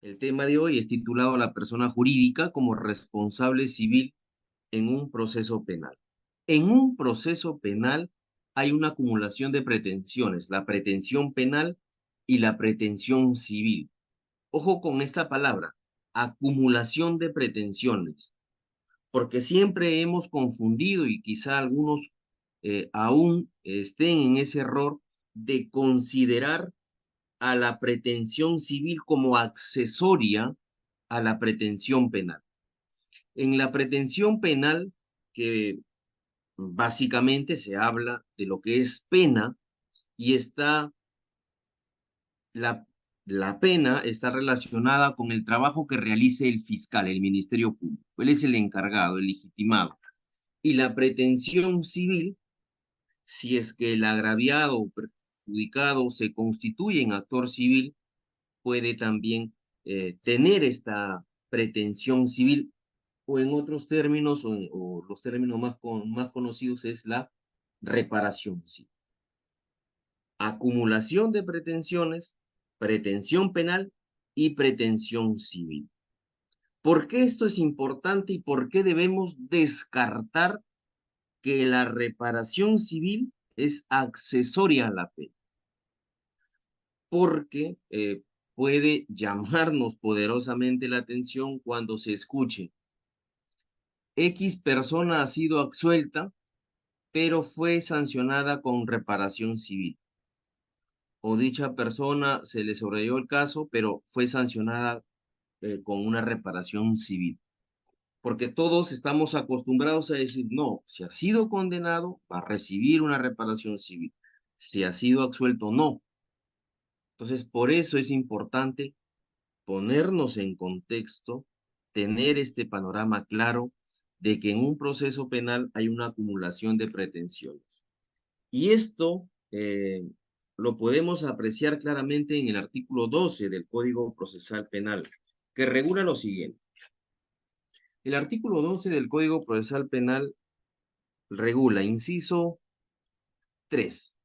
El tema de hoy es titulado La persona jurídica como responsable civil en un proceso penal. En un proceso penal hay una acumulación de pretensiones, la pretensión penal y la pretensión civil. Ojo con esta palabra, acumulación de pretensiones, porque siempre hemos confundido y quizá algunos aún estén en ese error de considerar a la pretensión civil como accesoria a la pretensión penal. En la pretensión penal, que básicamente se habla de lo que es pena y la, la pena está relacionada con el trabajo que realice el fiscal, el Ministerio Público. Él es el encargado, el legitimado. Y la pretensión civil, si es que el agraviado o perjudicado se constituye en actor civil, puede también tener esta pretensión civil, o en otros términos, o los términos más conocidos es la reparación civil. Acumulación de pretensiones, pretensión penal y pretensión civil. ¿Por qué esto es importante y por qué debemos descartar que la reparación civil es accesoria a la pena? Porque puede llamarnos poderosamente la atención cuando se escuche X persona ha sido absuelta, pero fue sancionada con reparación civil. O dicha persona se le sobrellevó el caso, pero fue sancionada con una reparación civil. Porque todos estamos acostumbrados a decir, no, si ha sido condenado, va a recibir una reparación civil. Si ha sido absuelto, no. Entonces, por eso es importante ponernos en contexto, tener este panorama claro de que en un proceso penal hay una acumulación de pretensiones. Y esto lo podemos apreciar claramente en el artículo 12 del Código Procesal Penal, que regula lo siguiente. El artículo 12 del Código Procesal Penal regula, inciso 3,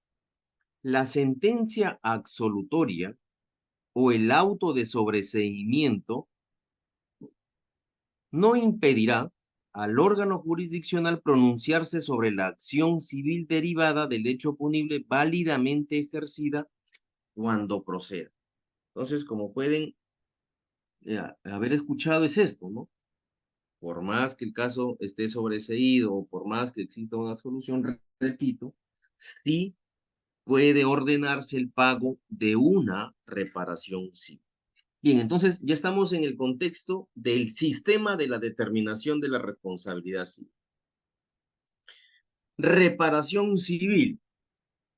la sentencia absolutoria o el auto de sobreseimiento no impedirá al órgano jurisdiccional pronunciarse sobre la acción civil derivada del hecho punible válidamente ejercida cuando proceda. Entonces, como pueden haber escuchado, es esto, ¿no? Por más que el caso esté sobreseído o por más que exista una absolución, repito, sí puede ordenarse el pago de una reparación civil. Bien, entonces ya estamos en el contexto del sistema de la determinación de la responsabilidad civil. Reparación civil.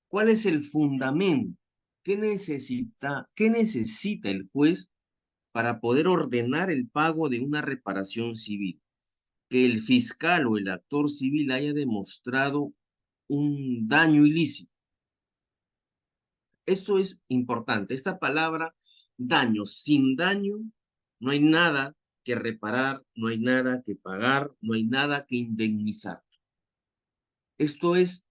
¿Cuál es el fundamento? ¿Qué necesita el juez para poder ordenar el pago de una reparación civil? Que el fiscal o el actor civil haya demostrado un daño ilícito. Esto es importante. Esta palabra daño, sin daño, no hay nada que reparar, no hay nada que pagar, no hay nada que indemnizar. Esto es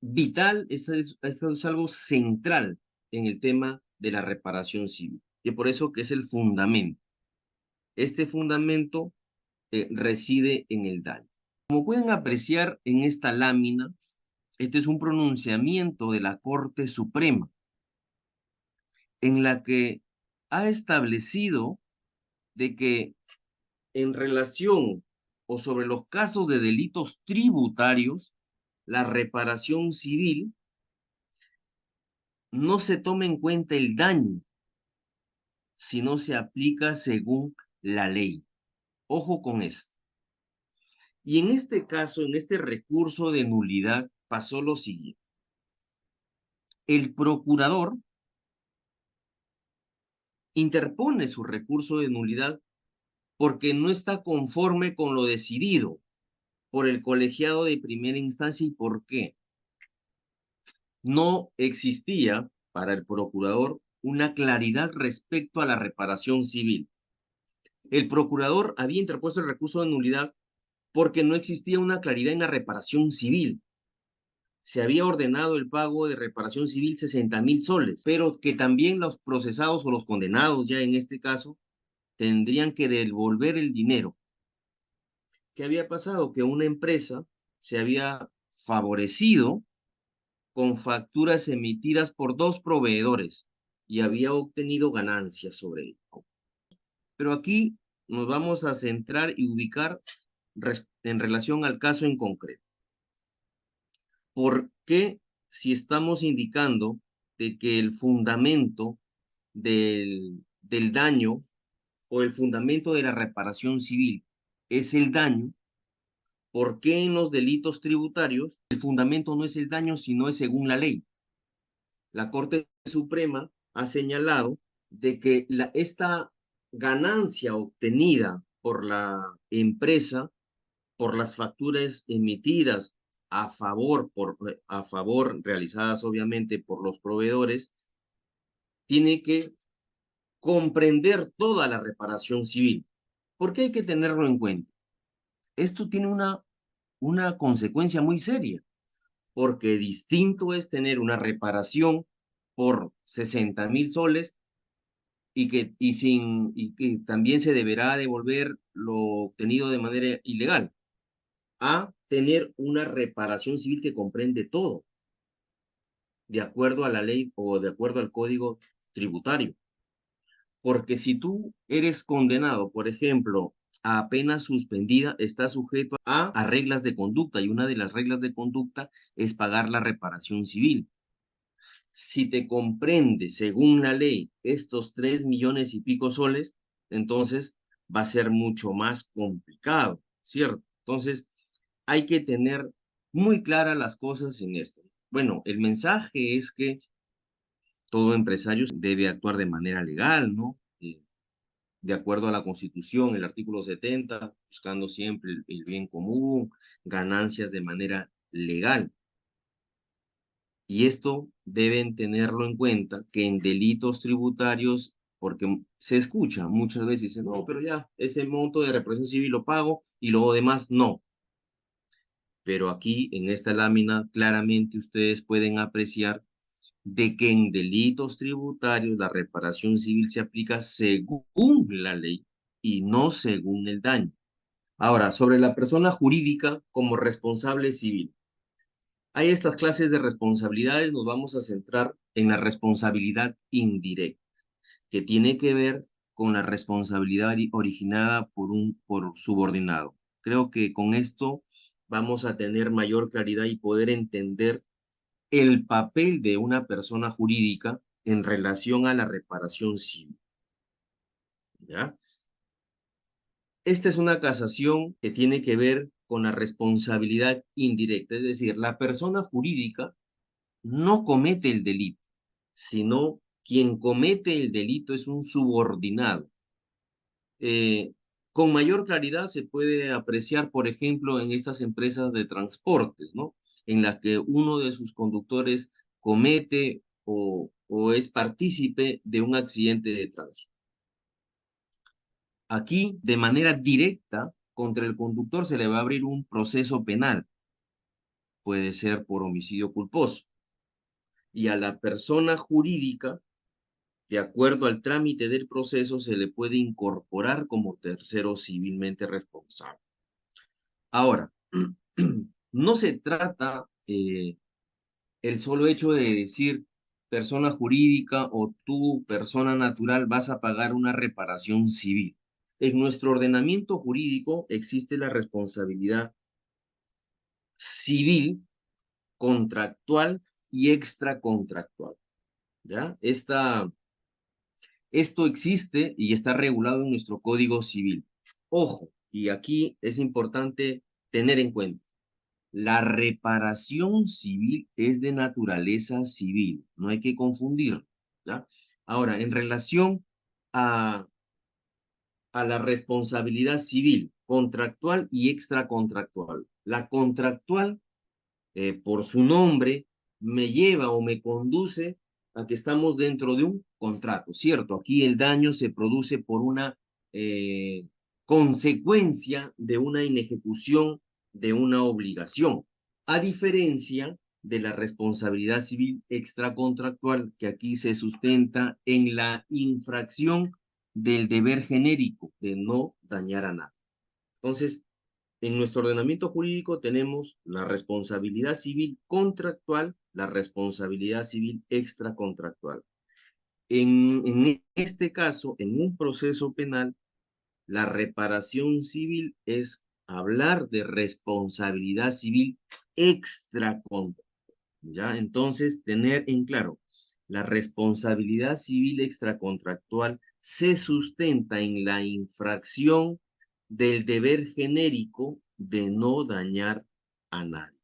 vital, esto es algo central en el tema de la reparación civil. Y por eso que es el fundamento. Este fundamento reside en el daño. Como pueden apreciar en esta lámina, este es un pronunciamiento de la Corte Suprema en la que ha establecido de que en relación o sobre los casos de delitos tributarios, la reparación civil no se toma en cuenta el daño, sino se aplica según la ley. Ojo con esto. Y en este caso, en este recurso de nulidad, pasó lo siguiente. El procurador interpone su recurso de nulidad porque no está conforme con lo decidido por el colegiado de primera instancia. ¿Y por qué? No existía para el procurador una claridad respecto a la reparación civil. El procurador había interpuesto el recurso de nulidad porque no existía una claridad en la reparación civil. se había ordenado el pago de reparación civil 60.000 soles, pero que también los procesados o los condenados ya en este caso tendrían que devolver el dinero. ¿Qué había pasado? Que una empresa se había favorecido con facturas emitidas por dos proveedores y había obtenido ganancias sobre ello. Pero aquí nos vamos a centrar y ubicar en relación al caso en concreto. ¿Por qué si estamos indicando de que el fundamento del daño o el fundamento de la reparación civil es el daño? ¿Por qué en los delitos tributarios el fundamento no es el daño, sino es según la ley? La Corte Suprema ha señalado de que esta ganancia obtenida por la empresa, por las facturas emitidas a favor, realizadas obviamente por los proveedores, tiene que comprender toda la reparación civil. ¿Por qué hay que tenerlo en cuenta? Esto tiene una consecuencia muy seria, porque distinto es tener una reparación por 60.000 soles y que también se deberá devolver lo obtenido de manera ilegal, a tener una reparación civil que comprende todo, de acuerdo a la ley o de acuerdo al código tributario. Porque si tú eres condenado, por ejemplo, a pena suspendida, estás sujeto a reglas de conducta y una de las reglas de conducta es pagar la reparación civil. Si te comprende, según la ley, estos 3 millones y pico soles, entonces va a ser mucho más complicado, ¿cierto? Entonces, hay que tener muy claras las cosas en esto. Bueno, el mensaje es que todo empresario debe actuar de manera legal, ¿no? De acuerdo a la Constitución, el artículo 70, buscando siempre el bien común, ganancias de manera legal. Y esto deben tenerlo en cuenta, que en delitos tributarios, porque se escucha muchas veces, dicen, no, pero ya, ese monto de reparación civil lo pago y lo demás no. Pero aquí, en esta lámina, claramente ustedes pueden apreciar de que en delitos tributarios la reparación civil se aplica según la ley y no según el daño. Ahora, sobre la persona jurídica como responsable civil. Hay estas clases de responsabilidades, nos vamos a centrar en la responsabilidad indirecta, que tiene que ver con la responsabilidad originada por subordinado. Creo que con esto vamos a tener mayor claridad y poder entender el papel de una persona jurídica en relación a la reparación civil. ¿Ya? Esta es una casación que tiene que ver con la responsabilidad indirecta, es decir, la persona jurídica no comete el delito, sino quien comete el delito es un subordinado. Eh, con mayor claridad se puede apreciar, por ejemplo, en estas empresas de transportes, ¿no? En las que uno de sus conductores comete o es partícipe de un accidente de tránsito. Aquí, de manera directa, contra el conductor se le va a abrir un proceso penal. Puede ser por homicidio culposo. Y a la persona jurídica, de acuerdo al trámite del proceso, se le puede incorporar como tercero civilmente responsable. Ahora, no se trata el solo hecho de decir persona jurídica o tú, persona natural, vas a pagar una reparación civil. En nuestro ordenamiento jurídico existe la responsabilidad civil, contractual y extracontractual. ¿Ya? Esto existe y está regulado en nuestro Código Civil. Ojo, y aquí es importante tener en cuenta, la reparación civil es de naturaleza civil, no hay que confundirlo, ¿ya? Ahora, en relación a, a la responsabilidad civil, contractual y extracontractual. La contractual, por su nombre, me lleva o me conduce a que estamos dentro de un contrato, ¿cierto? Aquí el daño se produce por una eh, consecuencia de una inejecución de una obligación, a diferencia de la responsabilidad civil extracontractual, que aquí se sustenta en la infracción del deber genérico de no dañar a nadie. Entonces, en nuestro ordenamiento jurídico tenemos la responsabilidad civil contractual, la responsabilidad civil extracontractual. En este caso, en un proceso penal, la reparación civil es hablar de responsabilidad civil extracontractual. ¿Ya? Entonces, tener en claro, la responsabilidad civil extracontractual se sustenta en la infracción del deber genérico de no dañar a nadie.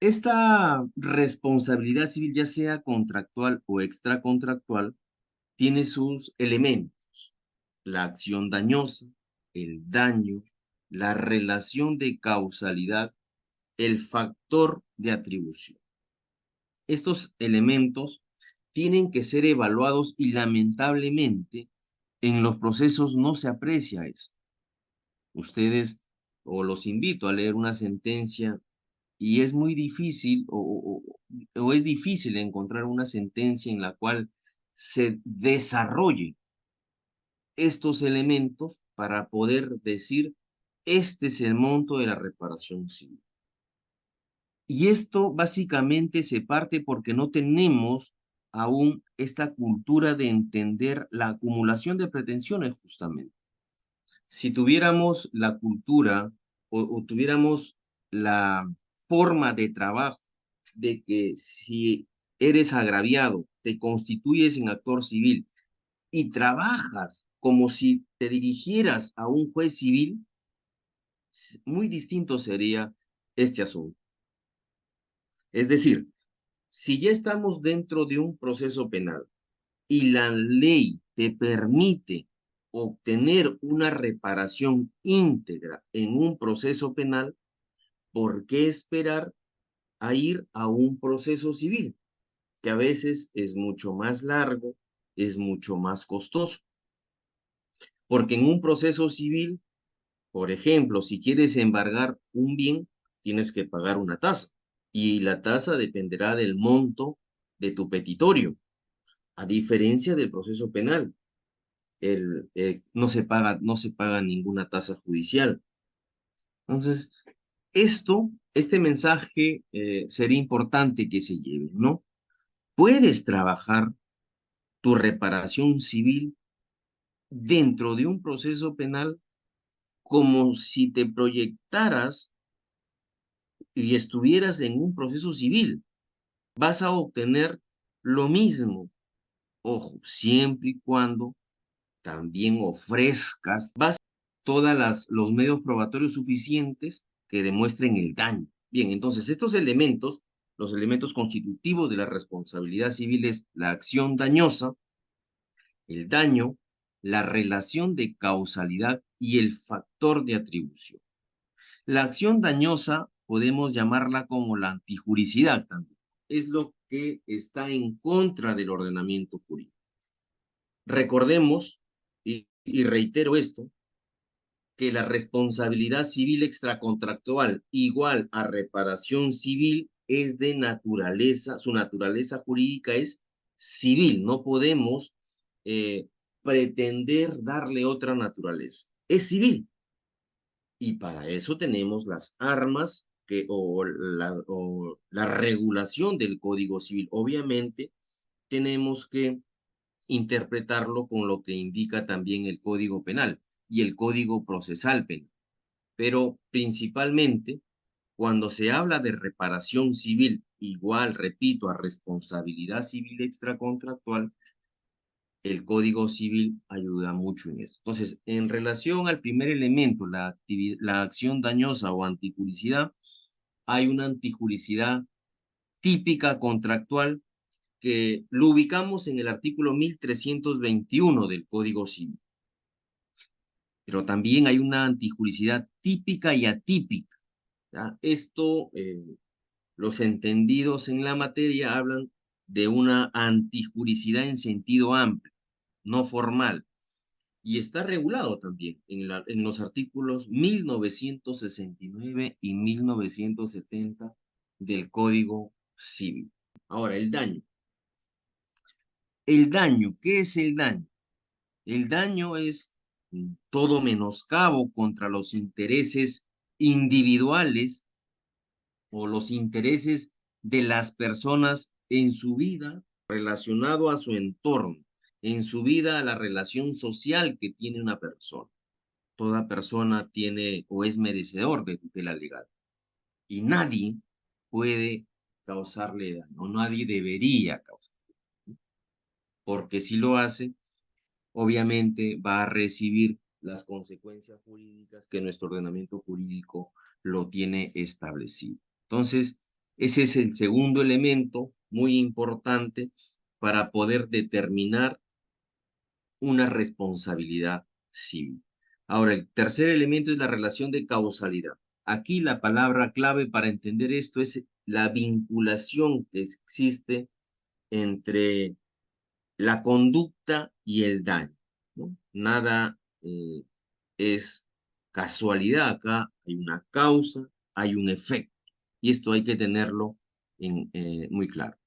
Esta responsabilidad civil, ya sea contractual o extracontractual, tiene sus elementos: la acción dañosa, el daño, la relación de causalidad, el factor de atribución. Estos elementos tienen que ser evaluados y lamentablemente en los procesos no se aprecia esto. Ustedes, o los invito a leer una sentencia y es muy difícil o es difícil encontrar una sentencia en la cual se desarrolle estos elementos para poder decir, este es el monto de la reparación civil. Y esto básicamente se parte porque no tenemos aún esta cultura de entender la acumulación de pretensiones justamente. Si tuviéramos la cultura o tuviéramos la forma de trabajo de que si eres agraviado, te constituyes en actor civil y trabajas como si te dirigieras a un juez civil, muy distinto sería este asunto. Es decir, si ya estamos dentro de un proceso penal y la ley te permite obtener una reparación íntegra en un proceso penal, ¿por qué esperar a ir a un proceso civil, que a veces es mucho más largo, es mucho más costoso? Porque en un proceso civil, por ejemplo, si quieres embargar un bien, tienes que pagar una tasa y la tasa dependerá del monto de tu petitorio. A diferencia del proceso penal, no se paga ninguna tasa judicial. Entonces, este mensaje sería importante que se lleve, ¿no? Puedes trabajar tu reparación civil dentro de un proceso penal como si te proyectaras y estuvieras en un proceso civil. Vas a obtener lo mismo, ojo, siempre y cuando también ofrezcas todos los medios probatorios suficientes que demuestren el daño. Bien, entonces estos elementos, los elementos constitutivos de la responsabilidad civil es la acción dañosa, el daño, la relación de causalidad y el factor de atribución. La acción dañosa podemos llamarla como la antijuricidad también. Es lo que está en contra del ordenamiento jurídico. Recordemos, y reitero esto, que la responsabilidad civil extracontractual igual a reparación civil es de naturaleza, su naturaleza jurídica es civil, no podemos eh, pretender darle otra naturaleza, es civil. Y para eso tenemos las armas o la regulación del Código Civil. Obviamente tenemos que interpretarlo con lo que indica también el Código Penal y el Código Procesal Penal. Pero principalmente, cuando se habla de reparación civil, igual, repito, a responsabilidad civil extracontractual, el Código Civil ayuda mucho en eso. Entonces, en relación al primer elemento, la acción dañosa o antijuricidad, hay una antijuricidad típica contractual que lo ubicamos en el artículo 1321 del Código Civil. Pero también hay una antijuricidad típica y atípica, ¿ya? Esto, los entendidos en la materia hablan de una antijuricidad en sentido amplio, no formal, y está regulado también en los artículos 1969 y 1970 del Código civil. Ahora, el daño. El daño, ¿qué es el daño? El daño es todo menoscabo contra los intereses individuales o los intereses de las personas en su vida relacionado a su entorno, en su vida a la relación social que tiene una persona. Toda persona tiene o es merecedor de tutela legal y nadie puede causarle daño, o nadie debería causar, porque si lo hace, obviamente va a recibir las consecuencias jurídicas que nuestro ordenamiento jurídico lo tiene establecido. Entonces, ese es el segundo elemento muy importante para poder determinar una responsabilidad civil. Ahora, el tercer elemento es la relación de causalidad. Aquí la palabra clave para entender esto es la vinculación que existe entre la conducta y el daño, ¿no? Nada es casualidad acá, hay una causa, hay un efecto, y esto hay que tenerlo muy claro.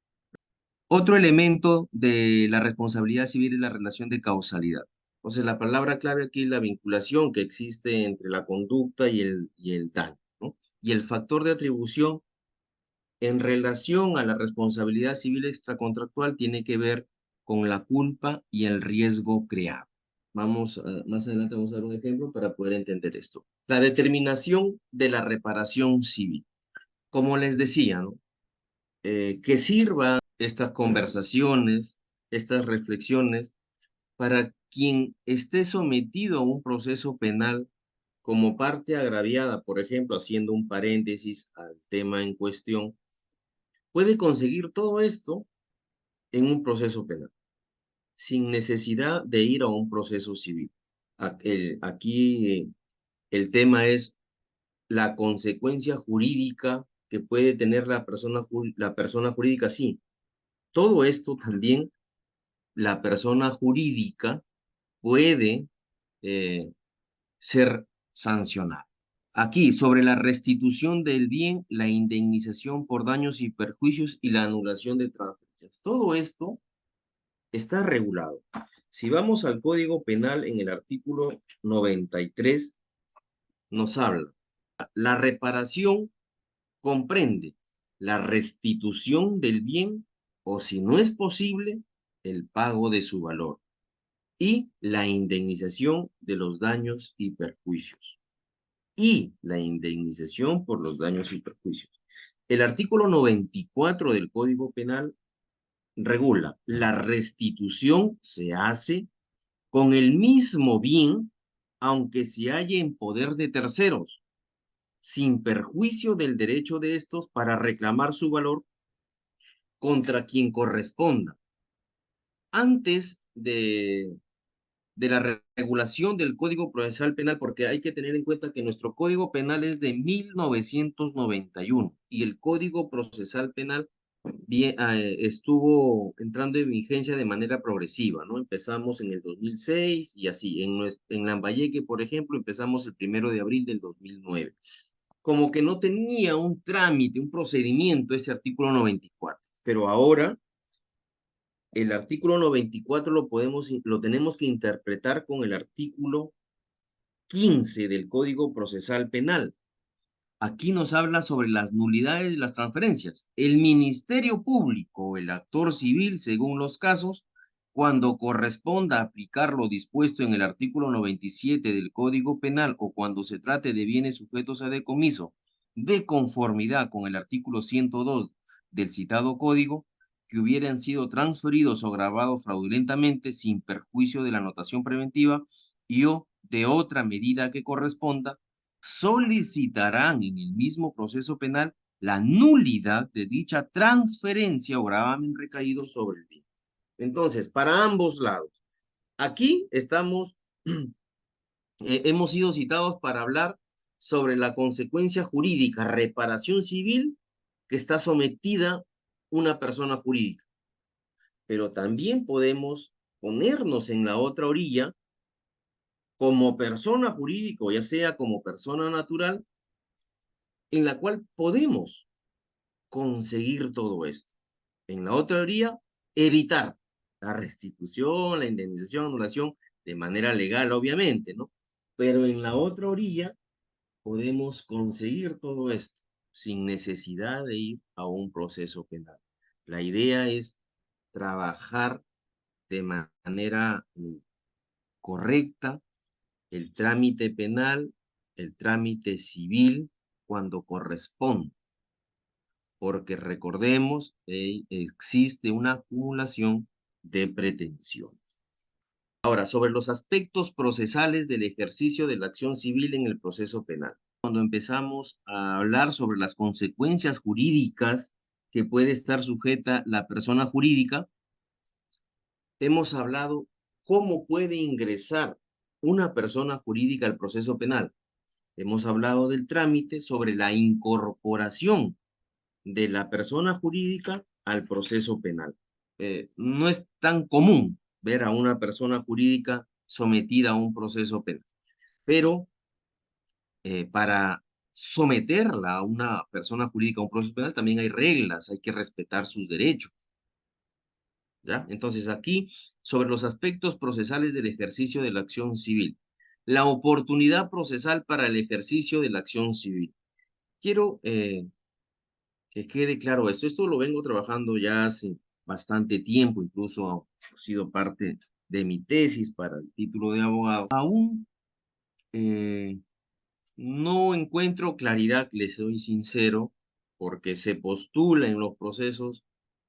Otro elemento de la responsabilidad civil es la relación de causalidad. Entonces, la palabra clave aquí es la vinculación que existe entre la conducta y el daño, ¿no? Y el factor de atribución en relación a la responsabilidad civil extracontractual tiene que ver con la culpa y el riesgo creado. Más adelante vamos a dar un ejemplo para poder entender esto. La determinación de la reparación civil. Como les decía, ¿no? Que sirvan estas conversaciones, estas reflexiones, para quien esté sometido a un proceso penal como parte agraviada, por ejemplo, haciendo un paréntesis al tema en cuestión, puede conseguir todo esto en un proceso penal, sin necesidad de ir a un proceso civil. Aquí el tema es la consecuencia jurídica que puede tener la persona jurídica, sí. Todo esto también la persona jurídica puede eh, ser sancionada. Aquí, sobre la restitución del bien, la indemnización por daños y perjuicios y la anulación de transferencias. Todo esto está regulado. Si vamos al Código Penal en el artículo 93, nos habla. La reparación comprende la restitución del bien o, si no es posible, el pago de su valor y la indemnización de los daños y perjuicios. Y la indemnización por los daños y perjuicios. El artículo 94 del Código Penal regula, la restitución se hace con el mismo bien, aunque se halle en poder de terceros, sin perjuicio del derecho de estos para reclamar su valor contra quien corresponda. Antes de la regulación del Código Procesal Penal, porque hay que tener en cuenta que nuestro Código Penal es de 1991 y el Código Procesal Penal estuvo entrando en vigencia de manera progresiva, ¿no? Empezamos en el 2006 y así. En Lambayeque, por ejemplo, empezamos el 1 de abril del 2009. Como que no tenía un trámite, un procedimiento ese artículo 94, pero ahora el artículo 94 lo tenemos que interpretar con el artículo 15 del Código Procesal Penal. Aquí nos habla sobre las nulidades de las transferencias. El Ministerio Público o el actor civil, según los casos, cuando corresponda aplicar lo dispuesto en el artículo 97 del Código Penal o cuando se trate de bienes sujetos a decomiso, de conformidad con el artículo 102 del citado código, que hubieran sido transferidos o grabados fraudulentamente sin perjuicio de la anotación preventiva y o de otra medida que corresponda, solicitarán en el mismo proceso penal la nulidad de dicha transferencia o gravamen recaído sobre el bien. Entonces, para ambos lados, aquí hemos sido citados para hablar sobre la consecuencia jurídica, reparación civil que está sometida una persona jurídica. Pero también podemos ponernos en la otra orilla como persona jurídica, ya sea como persona natural, en la cual podemos conseguir todo esto. En la otra orilla, evitar la restitución, la indemnización, anulación, de manera legal, obviamente, ¿no? Pero en la otra orilla podemos conseguir todo esto sin necesidad de ir a un proceso penal. La idea es trabajar de manera correcta el trámite penal, el trámite civil, cuando corresponde, porque recordemos, existe una acumulación de pretensiones. Ahora, sobre los aspectos procesales del ejercicio de la acción civil en el proceso penal. Cuando empezamos a hablar sobre las consecuencias jurídicas que puede estar sujeta la persona jurídica, hemos hablado cómo puede ingresar una persona jurídica al proceso penal. Hemos hablado del trámite sobre la incorporación de la persona jurídica al proceso penal. No es tan común ver a una persona jurídica sometida a un proceso penal, pero para someterla a una persona jurídica a un proceso penal también hay reglas, hay que respetar sus derechos. ¿Ya? Entonces aquí, sobre los aspectos procesales del ejercicio de la acción civil. La oportunidad procesal para el ejercicio de la acción civil. Quiero que quede claro esto. Esto lo vengo trabajando ya hace bastante tiempo, incluso ha sido parte de mi tesis para el título de abogado. Aún no encuentro claridad, les soy sincero, porque se postula en los procesos,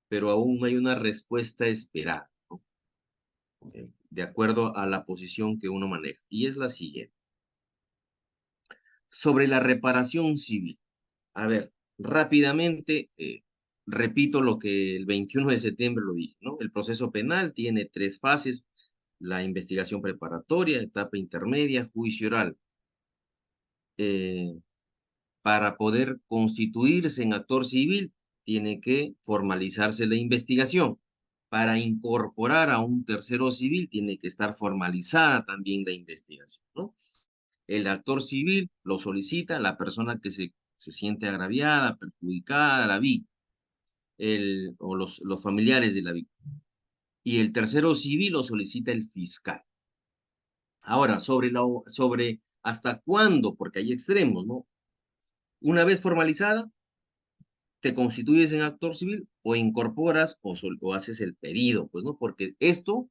pero aún no hay una respuesta esperada, ¿no? De acuerdo a la posición que uno maneja. Y es la siguiente. Sobre la reparación civil. A ver, rápidamente, repito lo que el 21 de septiembre lo dije, ¿no? El proceso penal tiene 3 fases: la investigación preparatoria, etapa intermedia, juicio oral. Para poder constituirse en actor civil, tiene que formalizarse la investigación. Para incorporar a un tercero civil, tiene que estar formalizada también la investigación, ¿no? El actor civil lo solicita la persona que se siente agraviada, perjudicada, la víctima, o los familiares de la víctima. Y el tercero civil lo solicita el fiscal. Ahora, sobre hasta cuándo, porque hay extremos, ¿no? Una vez formalizada, te constituyes en actor civil o incorporas o haces el pedido, pues, ¿no? Porque esto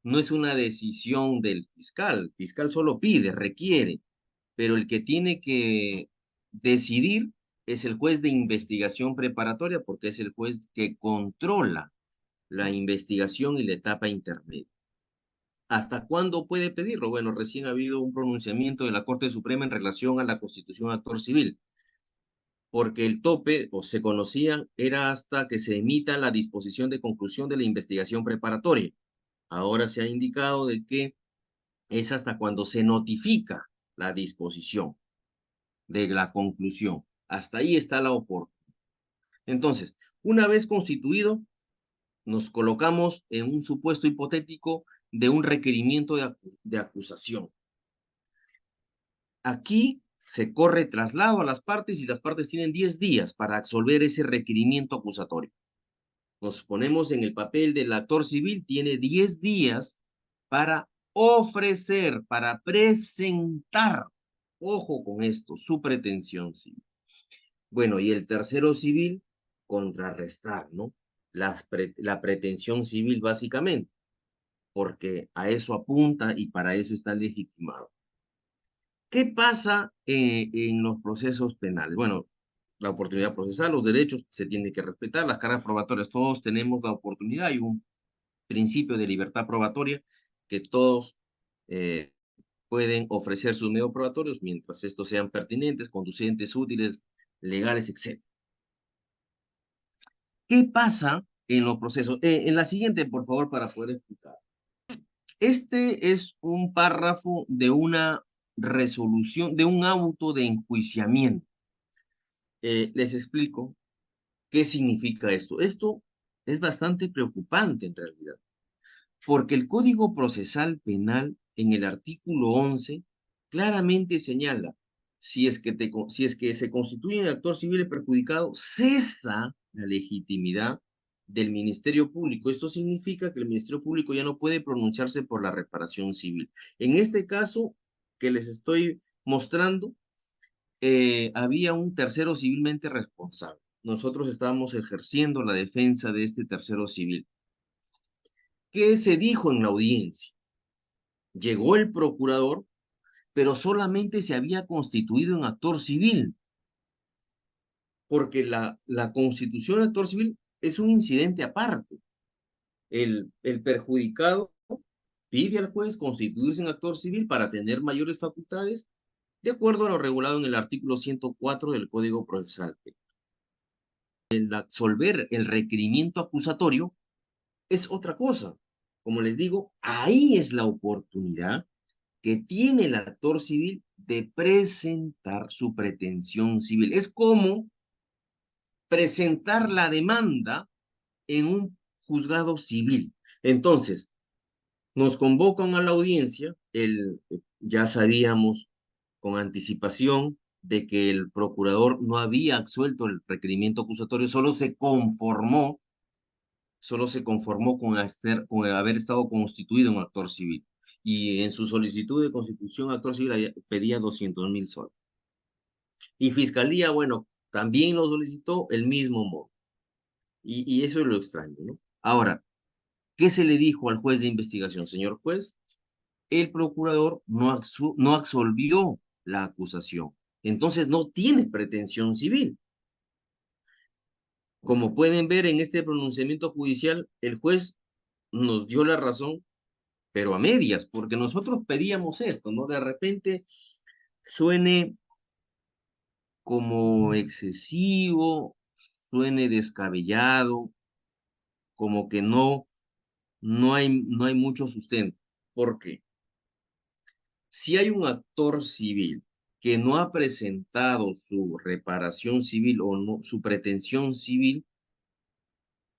no es una decisión del fiscal. El fiscal solo pide, requiere, pero el que tiene que decidir es el juez de investigación preparatoria, porque es el juez que controla la investigación y la etapa intermedia. ¿Hasta cuándo puede pedirlo? Bueno, recién ha habido un pronunciamiento de la Corte Suprema en relación a la constitución de actor civil, porque el tope, o se conocía, era hasta que se emita la disposición de conclusión de la investigación preparatoria. Ahora se ha indicado de que es hasta cuando se notifica la disposición de la conclusión. Hasta ahí está la oportunidad. Entonces, una vez constituido, nos colocamos en un supuesto hipotético de un requerimiento de acusación. Aquí se corre traslado a las partes y las partes tienen 10 días para absolver ese requerimiento acusatorio. Nos ponemos en el papel del actor civil, tiene 10 días para ofrecer, para presentar, ojo con esto, su pretensión civil. Bueno, y el tercero civil, contrarrestar, ¿no? La pretensión civil básicamente, porque a eso apunta y para eso está legitimado. ¿Qué pasa en los procesos penales? Bueno, la oportunidad procesal, los derechos se tienen que respetar, las cargas probatorias, todos tenemos la oportunidad, hay un principio de libertad probatoria que todos pueden ofrecer sus medios probatorios mientras estos sean pertinentes, conducentes, útiles, legales, etc. ¿Qué pasa en los procesos? En la siguiente, por favor, para poder explicar. Este es un párrafo de una resolución, de un auto de enjuiciamiento. Les explico qué significa esto. Esto es bastante preocupante en realidad, porque el Código Procesal Penal, en el artículo 11, claramente señala: si es que se constituye en actor civil el perjudicado, cesa la legitimidad del Ministerio Público. Esto significa que el Ministerio Público ya no puede pronunciarse por la reparación civil. En este caso que les estoy mostrando, había un tercero civilmente responsable. Nosotros estábamos ejerciendo la defensa de este tercero civil. ¿Qué se dijo en la audiencia? Llegó el procurador, pero solamente se había constituido en actor civil, porque la constitución de actor civil es un incidente aparte. El perjudicado pide al juez constituirse en actor civil para tener mayores facultades, de acuerdo a lo regulado en el artículo 104 del Código Procesal. El absolver el requerimiento acusatorio es otra cosa. Como les digo, ahí es la oportunidad que tiene el actor civil de presentar su pretensión civil. Es como presentar la demanda en un juzgado civil. Entonces, nos convocan a la audiencia, ya sabíamos con anticipación de que el procurador no había absuelto el requerimiento acusatorio, solo se conformó con haber estado constituido un actor civil. Y en su solicitud de constitución actor civil pedía 200.000 soles. Y Fiscalía, bueno, también lo solicitó el mismo modo. Y eso es lo extraño, ¿no? Ahora, ¿qué se le dijo al juez de investigación? Señor juez, el procurador no absolvió la acusación. Entonces no tiene pretensión civil. Como pueden ver en este pronunciamiento judicial, el juez nos dio la razón, pero a medias, porque nosotros pedíamos esto, ¿no? De repente suene como excesivo, suene descabellado, como que no hay mucho sustento. ¿Por qué? Si hay un actor civil que no ha presentado su reparación civil o no, su pretensión civil,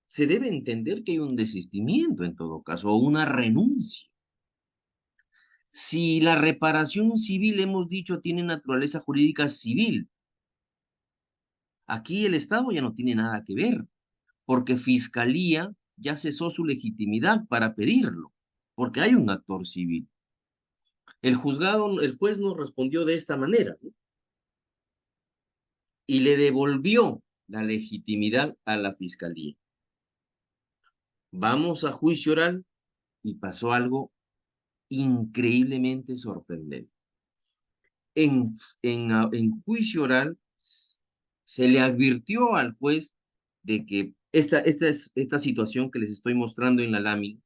se debe entender que hay un desistimiento en todo caso, o una renuncia. Si la reparación civil, hemos dicho, tiene naturaleza jurídica civil, aquí el Estado ya no tiene nada que ver, porque Fiscalía ya cesó su legitimidad para pedirlo, porque hay un actor civil. El juez nos respondió de esta manera, ¿no? Y le devolvió la legitimidad a la Fiscalía. Vamos a juicio oral y pasó algo increíblemente sorprendente. En juicio oral se le advirtió al juez de que esta situación que les estoy mostrando en la lámina,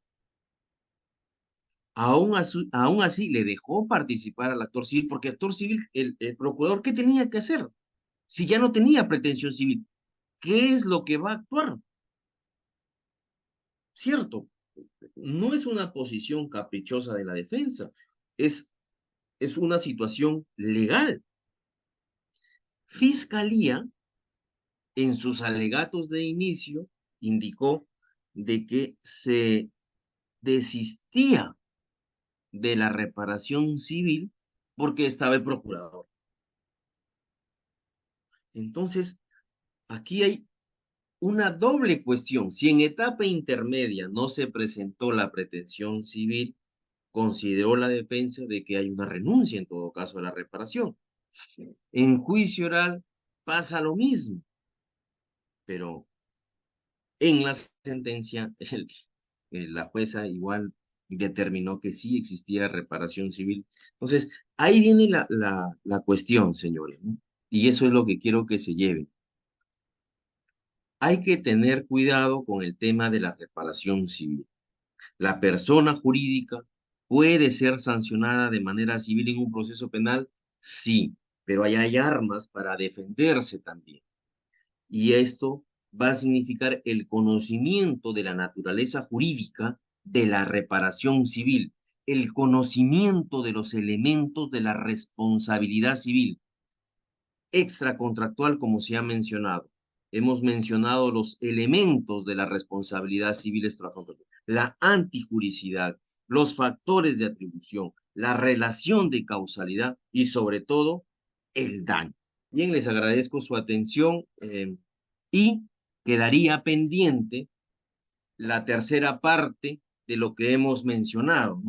aún así le dejó participar al actor civil, porque el actor civil, el procurador, ¿qué tenía que hacer? Si ya no tenía pretensión civil, ¿qué es lo que va a actuar? Cierto, no es una posición caprichosa de la defensa, es, es una situación legal. Fiscalía, en sus alegatos de inicio, indicó de que se desistía de la reparación civil porque estaba el procurador. Entonces, aquí hay una doble cuestión. Si en etapa intermedia no se presentó la pretensión civil, consideró la defensa de que hay una renuncia en todo caso a la reparación. En juicio oral pasa lo mismo, pero en la sentencia la jueza igual determinó que sí existía reparación civil. Entonces, ahí viene la cuestión, señores, ¿no? Y eso es lo que quiero que se lleve. Hay que tener cuidado con el tema de la reparación civil. La persona jurídica puede ser sancionada de manera civil en un proceso penal, sí, pero hay armas para defenderse también. Y esto va a significar el conocimiento de la naturaleza jurídica de la reparación civil, el conocimiento de los elementos de la responsabilidad civil extracontractual, como se ha mencionado. Hemos mencionado los elementos de la responsabilidad civil extracontractual, la antijuricidad, los factores de atribución, la relación de causalidad y sobre todo el daño. Bien, les agradezco su atención y quedaría pendiente la tercera parte de lo que hemos mencionado.